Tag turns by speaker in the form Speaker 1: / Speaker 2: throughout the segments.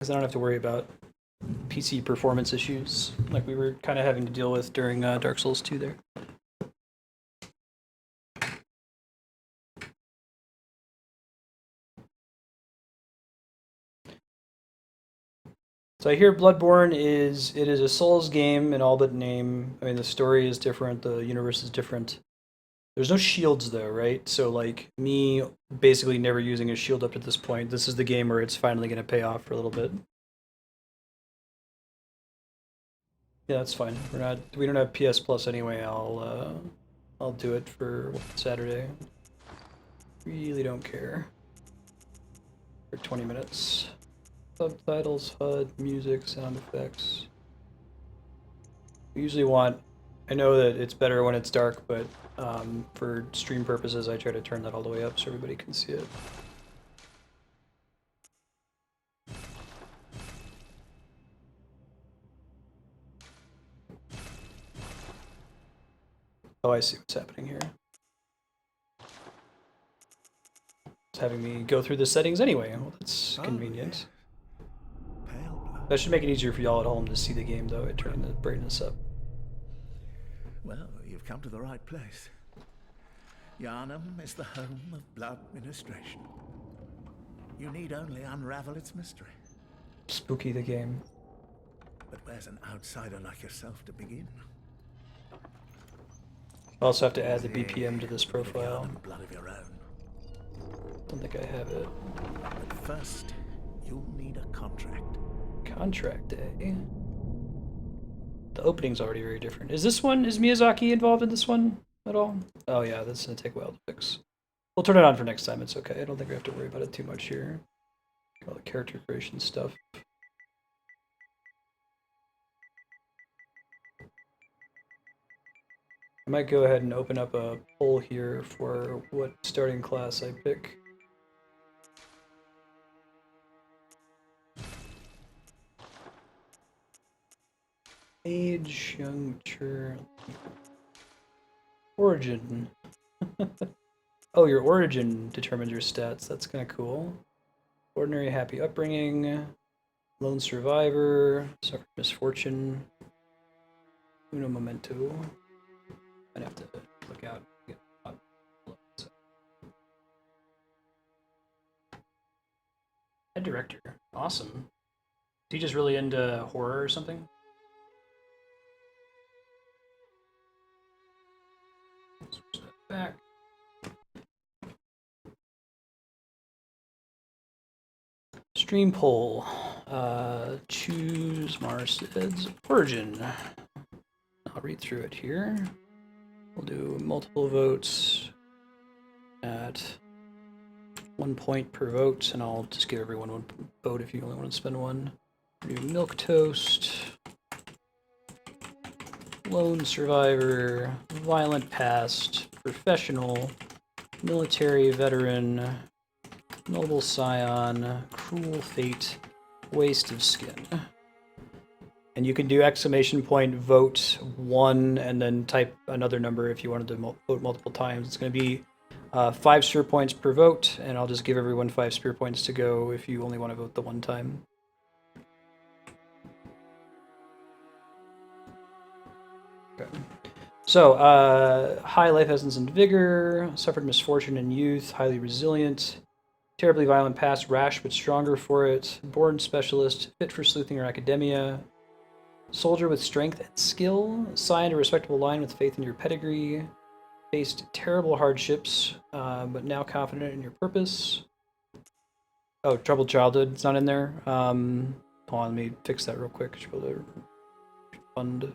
Speaker 1: because I don't have to worry about PC performance issues like we were kind of having to deal with during Dark Souls 2 there. So I hear Bloodborne is a Souls game in all but name. I mean, the story is different, the universe is different. There's no shields though, right? So like me basically never using a shield up to this point, this is the game where it's finally going to pay off for a little bit. Yeah, that's fine. We don't have PS Plus anyway. I'll do it for Saturday. Really don't care. For 20 minutes. Subtitles, HUD, music, sound effects. We usually want. I know that it's better when it's dark, but for stream purposes, I try to turn that all the way up so everybody can see it. Oh, I see what's happening here. It's having me go through the settings anyway. Well, that's convenient. That should make it easier for y'all at home to see the game, though, at turning the brightness up.
Speaker 2: Well, you've come to the right place. Yharnam is the home of blood ministration. You need only unravel its mystery.
Speaker 1: Spooky, the game.
Speaker 2: But where's an outsider like yourself to begin?
Speaker 1: I also have to add the BPM to this profile.
Speaker 2: Blood of your own.
Speaker 1: Don't think I have it.
Speaker 2: But first, you'll need a contract.
Speaker 1: Contract, eh? The opening's already very different. Is Miyazaki involved in this one at all? Oh yeah, that's gonna take a while to fix. We'll turn it on for next time, it's okay. I don't think we have to worry about it too much here. All the character creation stuff. I might go ahead and open up a poll here for what starting class I pick. Age, young, mature, origin. Oh, your origin determines your stats. That's kind of cool. Ordinary, happy upbringing, lone survivor, suffered misfortune, uno momento. I'd have to look out. Head director, awesome. Is he just really into horror or something? Switch that back. Stream poll. Choose Marstead's origin. I'll read through it here. We'll do multiple votes at 1 point per vote, and I'll just give everyone 1 vote if you only want to spend one. Do milk toast, lone survivor, violent past, professional, military veteran, noble scion, cruel fate, waste of skin. And you can do exclamation point vote 1 and then type another number if you wanted to vote multiple times. It's going to be 5 spear points per vote, and I'll just give everyone 5 spear points to go if you only want to vote the one time. Okay. So, high life essence and vigor, suffered misfortune in youth, highly resilient, terribly violent past, rash but stronger for it, born specialist, fit for sleuthing or academia, soldier with strength and skill, signed a respectable line with faith in your pedigree, faced terrible hardships, but now confident in your purpose. Oh, troubled childhood, it's not in there. Hold on, let me fix that real quick. Should be able to fund.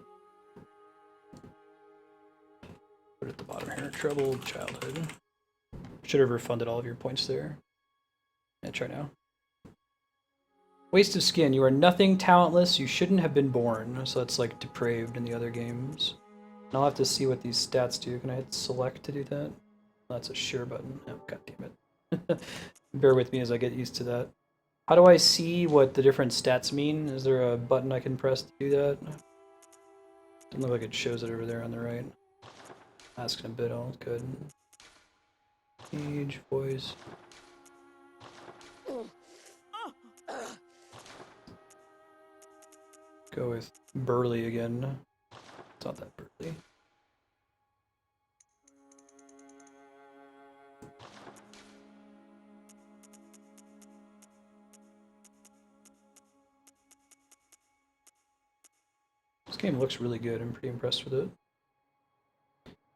Speaker 1: Put it at the bottom here. Troubled childhood. Should have refunded all of your points there. Yeah, try now. Waste of skin. You are nothing, talentless. You shouldn't have been born. So that's like depraved in the other games. And I'll have to see what these stats do. Can I hit select to do that? That's a share button. Oh, God damn it. Bear with me as I get used to that. How do I see what the different stats mean? Is there a button I can press to do that? Doesn't look like it shows it over there on the right. Asking a bit, all good. Age, voice. Go with Burly again. It's not that burly. This game looks really good. I'm pretty impressed with it.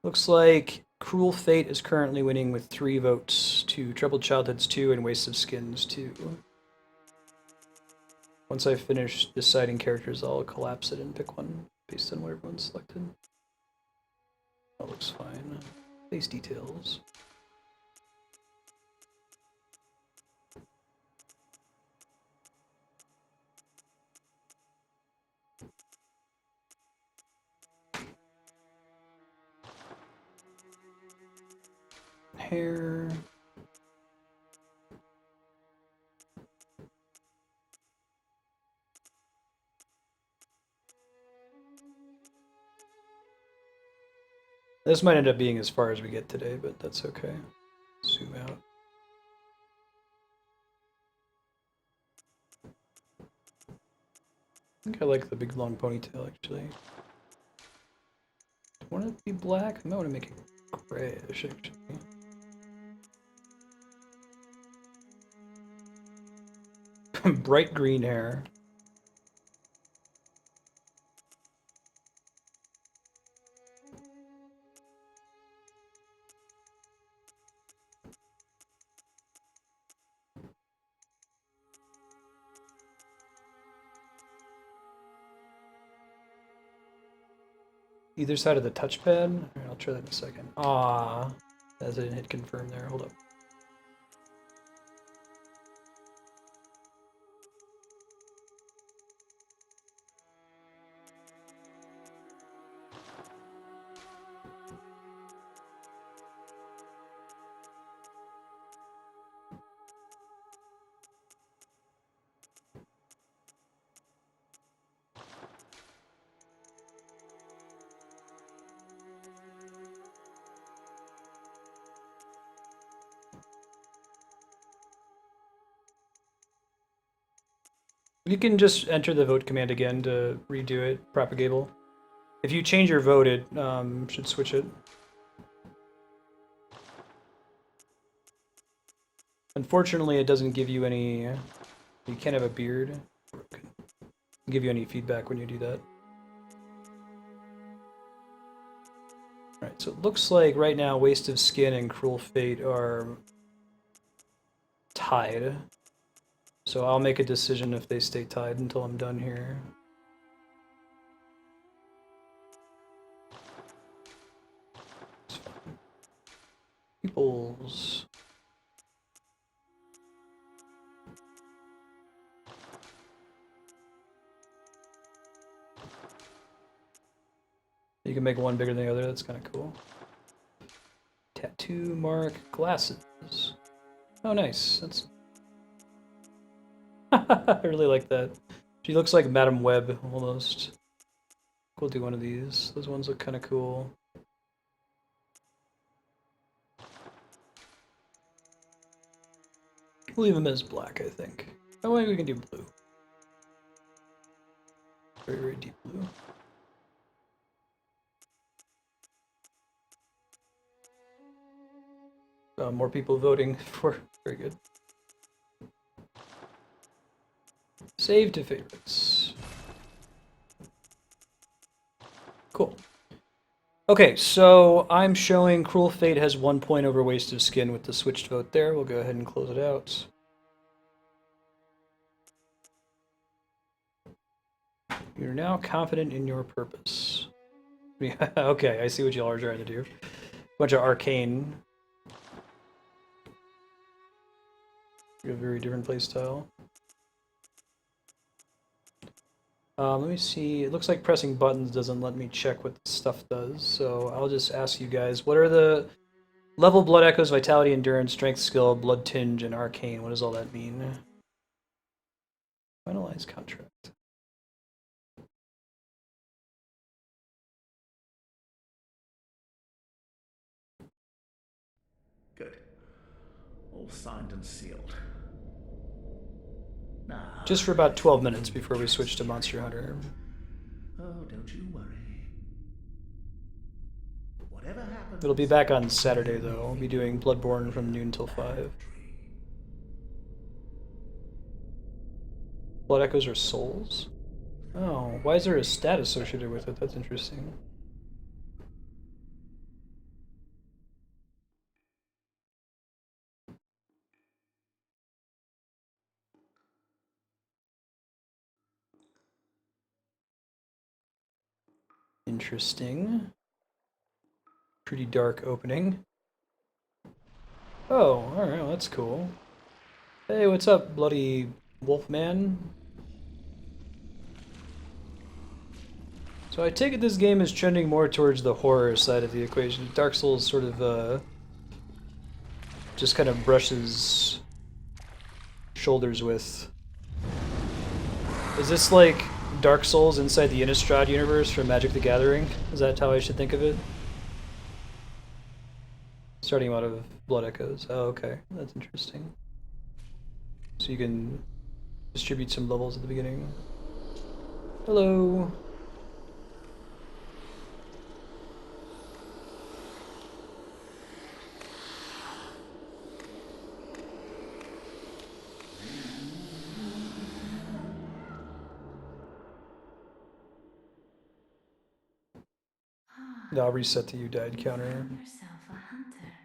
Speaker 1: Looks like Cruel Fate is currently winning with 3 votes to Troubled Childhoods 2 and Waste of Skins 2. Once I finish deciding characters, I'll collapse it and pick one based on what everyone's selected. That looks fine. Face details. Hair. This might end up being as far as we get today, but that's okay. Zoom out. I think I like the big long ponytail actually. Do I want it to be black? I might want to make it grayish actually. Bright green hair. Either side of the touchpad? Alright, I'll try that in a second. Ah, as I didn't hit confirm there. Hold up. You can just enter the vote command again to redo it, propagable. If you change your vote, it should switch it. Unfortunately, it doesn't give you any... You can't have a beard. Give you any feedback when you do that. Alright, so it looks like right now Waste of Skin and Cruel Fate are tied. So I'll make a decision if they stay tied until I'm done here. Peoples. You can make one bigger than the other, that's kind of cool. Tattoo mark, glasses. Oh, nice. That's. I really like that. She looks like Madame Web almost. We'll do one of these. Those ones look kind of cool. We'll leave them as black, I think. Oh, maybe we can do blue. Very, very deep blue. More people voting for. Very good. Save to favorites. Cool. Okay, so I'm showing Cruel Fate has 1 point over Waste of Skin with the switched vote there. We'll go ahead and close it out. You're now confident in your purpose. Yeah, okay, I see what y'all are trying to do. Bunch of arcane. A very different playstyle. Let me see. It looks like pressing buttons doesn't let me check what the stuff does, so I'll just ask you guys, what are the level, blood echoes, vitality, endurance, strength, skill, blood tinge, and arcane? What does all that mean? Finalize contract.
Speaker 2: Good. All signed and sealed. Now,
Speaker 1: Just for about 12 minutes before we switch to Monster Hunter.
Speaker 2: don't you worry. Whatever happens...
Speaker 1: It'll be back on Saturday, though. I'll be doing Bloodborne from noon till 5. Blood Echoes are souls? Oh, why is there a stat associated with it? That's interesting. Interesting. Pretty dark opening. Oh, alright, well, that's cool. Hey, what's up, bloody Wolfman? So I take it this game is trending more towards the horror side of the equation. Dark Souls sort of, just kind of brushes shoulders with. Is this like Dark Souls inside the Innistrad universe from Magic the Gathering? Is that how I should think of it? Starting out of Blood Echoes. Oh, okay. That's interesting. So you can distribute some levels at the beginning. Hello. No, I'll reset the you died counter.
Speaker 3: Yourself a hunter.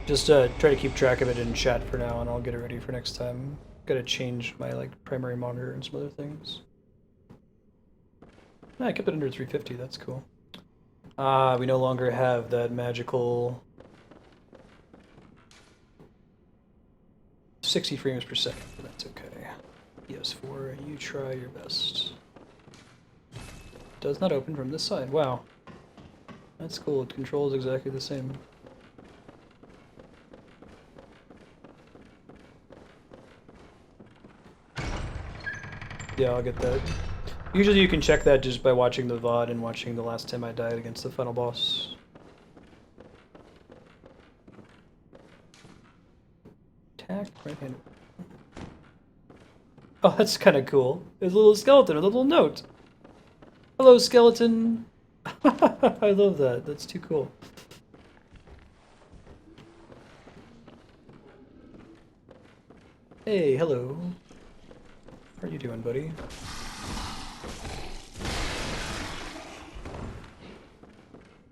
Speaker 1: Just try to keep track of it in chat for now, and I'll get it ready for next time. Gotta change my primary monitor and some other things. No, I kept it under 350. That's cool. We no longer have that magical 60 frames per second, but that's okay. PS4, you try your best. Does not open from this side. Wow. That's cool. It controls exactly the same. Yeah, I'll get that. Usually you can check that just by watching the VOD and watching the last time I died against the final boss. Attack, right-handed. Oh, that's kind of cool. There's a little skeleton, a little note. Hello, skeleton. I love that. That's too cool. Hey, hello. How are you doing, buddy?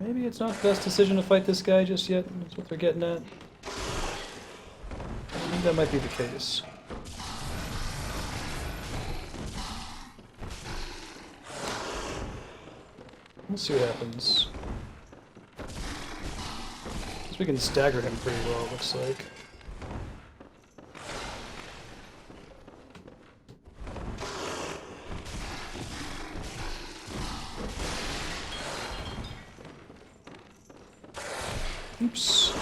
Speaker 1: Maybe it's not the best decision to fight this guy just yet. That's what they're getting at. I think that might be the case. We'll see what happens. Guess we can stagger him pretty well, it looks like. Oops.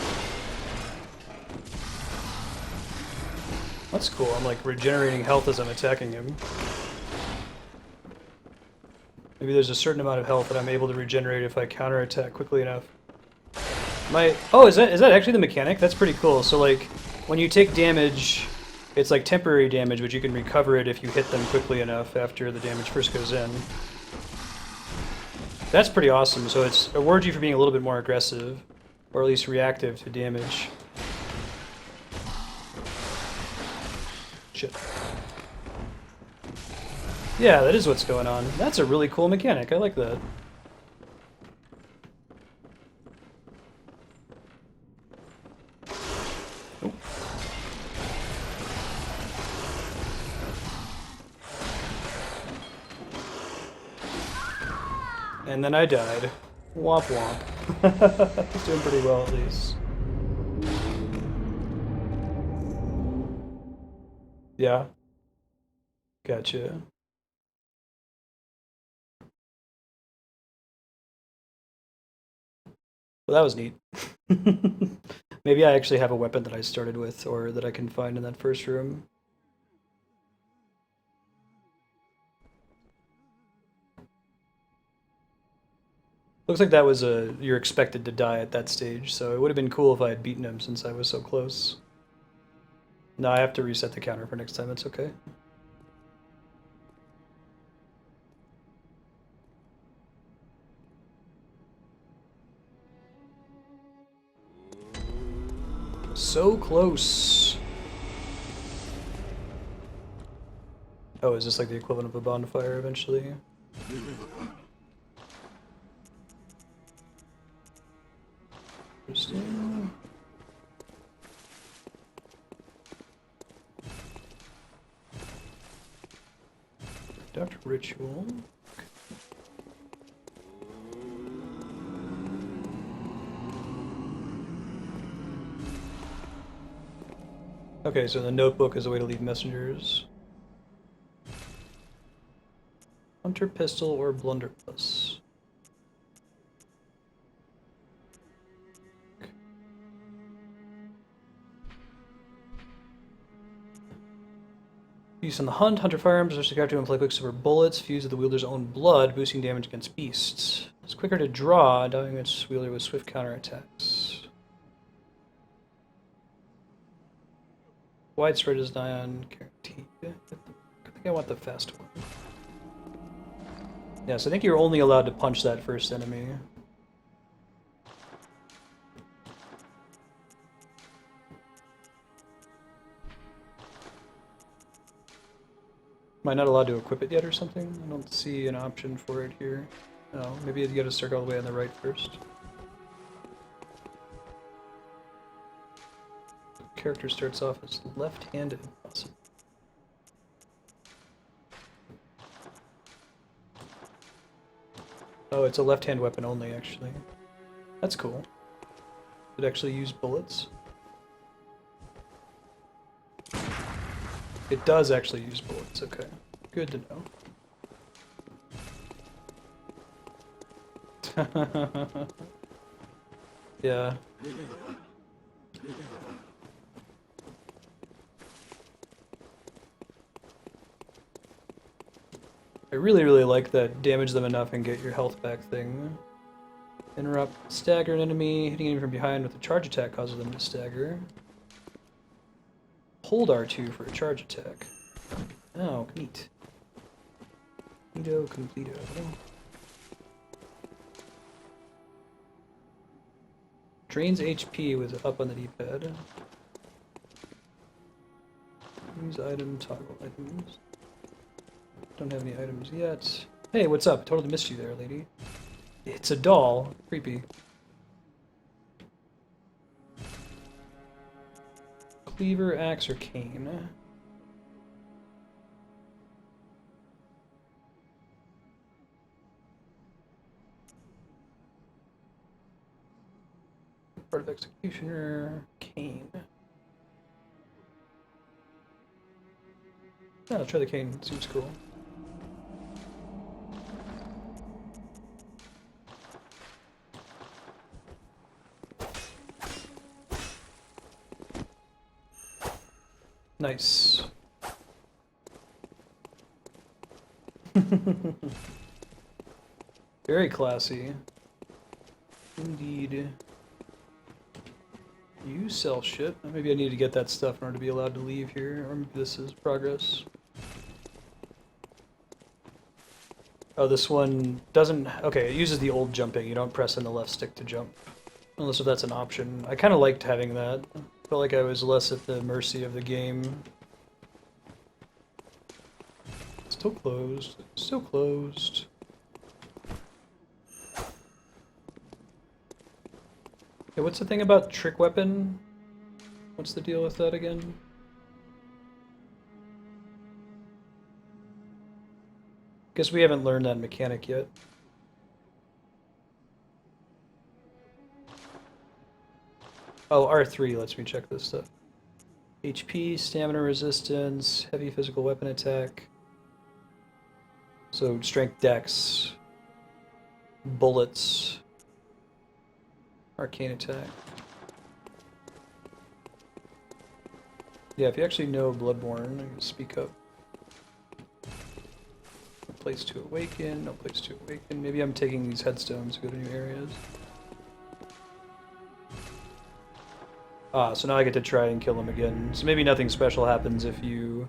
Speaker 1: That's cool. I'm like regenerating health as I'm attacking him. Maybe there's a certain amount of health that I'm able to regenerate if I counterattack quickly enough. Oh, is that actually the mechanic? That's pretty cool. So like when you take damage, it's like temporary damage, but you can recover it if you hit them quickly enough after the damage first goes in. That's pretty awesome. So it rewards you for being a little bit more aggressive, or at least reactive to damage. Shit. Yeah, that is what's going on. That's a really cool mechanic. I like that. Oh. And then I died. Womp womp. He's doing pretty well at least. Yeah. Gotcha. Well, that was neat. Maybe I actually have a weapon that I started with, or that I can find in that first room. Looks like that was you're expected to die at that stage, so it would have been cool if I had beaten him since I was so close. No, I have to reset the counter for next time, it's okay. So close. Oh, is this like the equivalent of a bonfire eventually? Interesting. Conduct ritual. Okay, so the notebook is a way to leave messengers. Hunter pistol or blunderbuss. Use on the hunt. Hunter firearms are to inflict quicksilver bullets fused with the wielder's own blood, boosting damage against beasts. It's quicker to draw, endowing its wielder with swift counterattacks. Widespread is nigh-on guaranteed. I think I want the fast one. Yes, I think you're only allowed to punch that first enemy. Am I not allowed to equip it yet or something? I don't see an option for it here. No, maybe you gotta start all the way on the right first. The character starts off as left-handed. Awesome. Oh, it's a left-hand weapon only, actually. That's cool. It actually use bullets. It does actually use bullets, okay. Good to know. Yeah. I really like that damage them enough and get your health back thing. Interrupt, stagger an enemy, hitting enemy from behind with a charge attack causes them to stagger. Hold R2 for a charge attack. Oh, neat. Neato completo. Drains HP with up on the D-pad. Use item, toggle items. Don't have any items yet. Hey, what's up? Totally missed you there, lady. It's a doll. Creepy. Cleaver, axe, or cane? Part of executioner, cane. Yeah, I'll try the cane. Seems cool. Nice. Very classy. Indeed. You sell shit. Maybe I need to get that stuff in order to be allowed to leave here, or maybe this is progress. Oh, this one doesn't... Okay, it uses the old jumping. You don't press in the left stick to jump. Unless if that's an option. I kind of liked having that. Felt like I was less at the mercy of the game. Still closed. Still closed. Hey, what's the thing about trick weapon? What's the deal with that again? Guess we haven't learned that mechanic yet. Oh, R3 lets me check this stuff. HP, stamina resistance, heavy physical weapon attack. So strength dex, bullets, arcane attack. Yeah, if you actually know Bloodborne, speak up. No place to awaken, no place to awaken. Maybe I'm taking these headstones to go to new areas. Ah, so now I get to try and kill him again. So maybe nothing special happens if you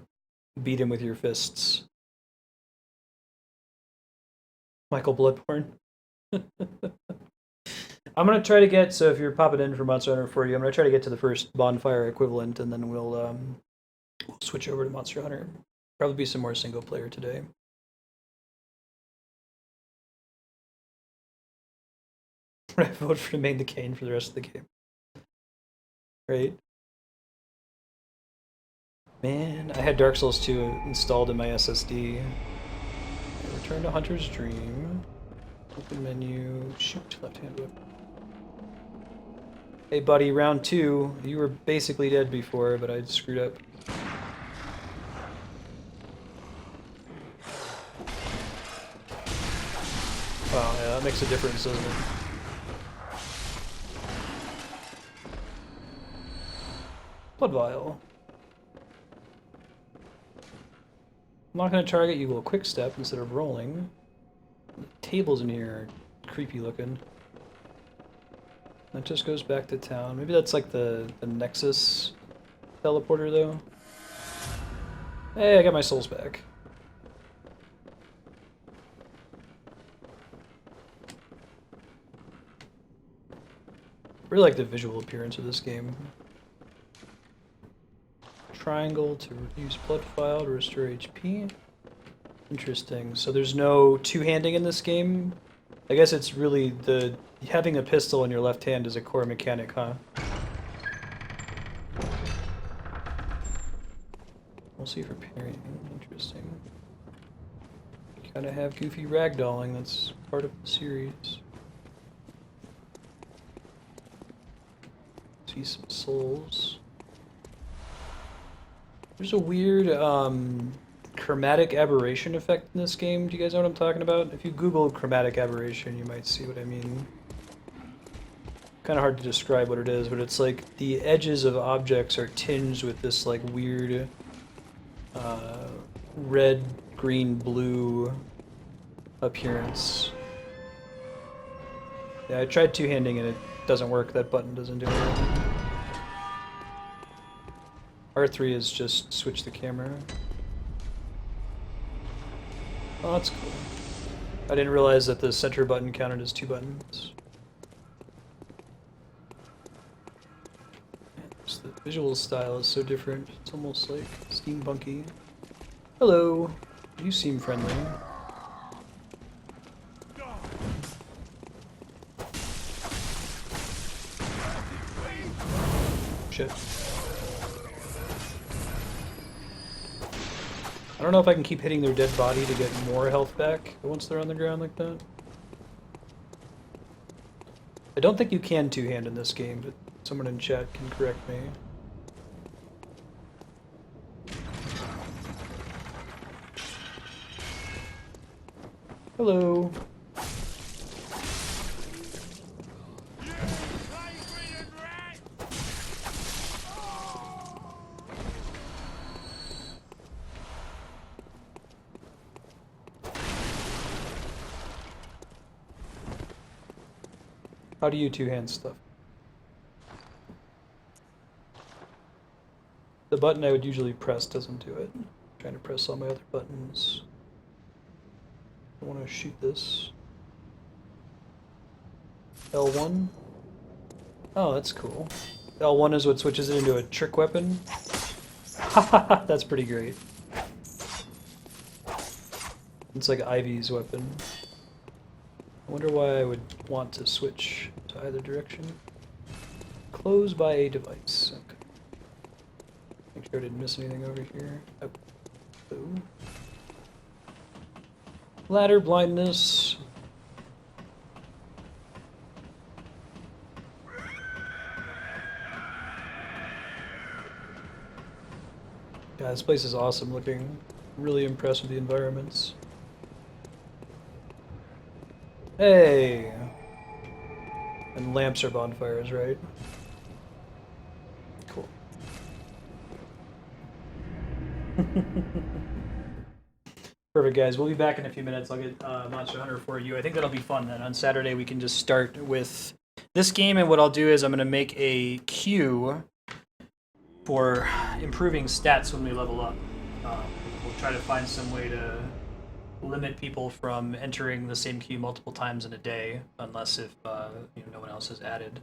Speaker 1: beat him with your fists. Michael Bloodborne. I'm gonna try to get, so if you're popping in for Monster Hunter 4U, I'm gonna try to get to the first bonfire equivalent, and then we'll switch over to Monster Hunter. Probably be some more single player today. I vote for main the Kane for the rest of the game. Right? Man, I had Dark Souls 2 installed in my SSD. Return to Hunter's Dream. Open menu. Shoot, left-hand whip. Hey buddy, round 2. You were basically dead before, but I screwed up. Wow, yeah, that makes a difference, doesn't it? Blood vial. I'm not going to target you with a quick step instead of rolling. The tables in here are creepy looking. That just goes back to town. Maybe that's like the Nexus teleporter though. Hey, I got my souls back. Really like the visual appearance of this game. Triangle to use blood vial to restore HP. Interesting. So there's no two-handing in this game? I guess it's really the having a pistol in your left hand is a core mechanic, huh? We'll see for parrying. Interesting. Gotta have goofy ragdolling, that's part of the series. See some souls. There's a weird chromatic aberration effect in this game. Do you guys know what I'm talking about? If you Google chromatic aberration, you might see what I mean. Kind of hard to describe what it is, but it's like the edges of objects are tinged with this like weird red, green, blue appearance. Yeah, I tried two-handing and it doesn't work. That button doesn't do anything. R3 is just switch the camera. Oh, that's cool. I didn't realize that the center button counted as 2 buttons. Just the visual style is so different. It's almost like steampunky. Hello. You seem friendly. Shit. I don't know if I can keep hitting their dead body to get more health back once they're on the ground like that. I don't think you can two-hand in this game, but someone in chat can correct me. Hello. How do you two-hand stuff? The button I would usually press doesn't do it. I'm trying to press all my other buttons. I want to shoot this. L1. Oh, that's cool. L1 is what switches it into a trick weapon. That's pretty great. It's like Ivy's weapon. I wonder why I would want to switch to either direction. Close by a device. Okay. Make sure I didn't miss anything over here. Oh. Oh. Ladder blindness. Yeah, this place is awesome looking. Really impressed with the environments. Hey! And lamps are bonfires, right? Cool. Perfect, guys. We'll be back in a few minutes. I'll get Monster Hunter for you. I think that'll be fun then. On Saturday, we can just start with this game, and what I'll do is I'm going to make a queue for improving stats when we level up. We'll try to find some way to limit people from entering the same queue multiple times in a day, unless if no one else has added.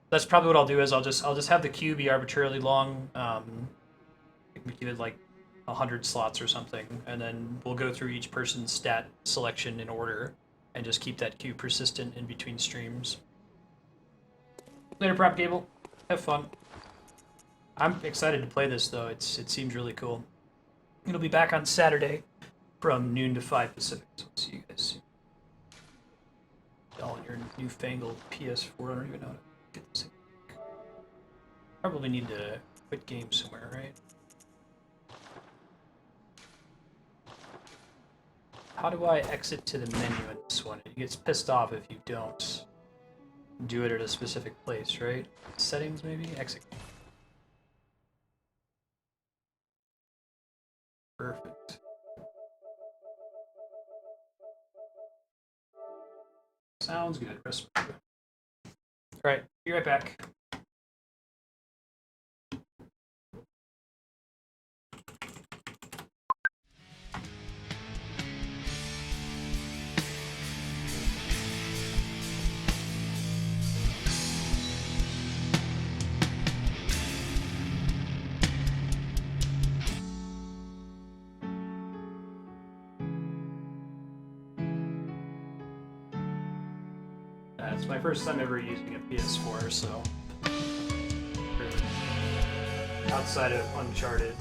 Speaker 1: That's probably what I'll do. Is I'll just have the queue be arbitrarily long. Give it like 100 slots or something, and then we'll go through each person's stat selection in order, and just keep that queue persistent in between streams. Later, Prop Gable. Have fun. I'm excited to play this though. It seems really cool. It'll be back on Saturday from noon to 5 Pacific. So we'll see you guys soon. All on your newfangled PS4. I don't even know how to get this thing. Probably need to quit game somewhere, right? How do I exit to the menu in this one? It gets pissed off if you don't do it at a specific place, right? Settings, maybe? Exit. Perfect. Sounds good. Alright, be right back. It's my first time ever using a PS4, so outside of Uncharted,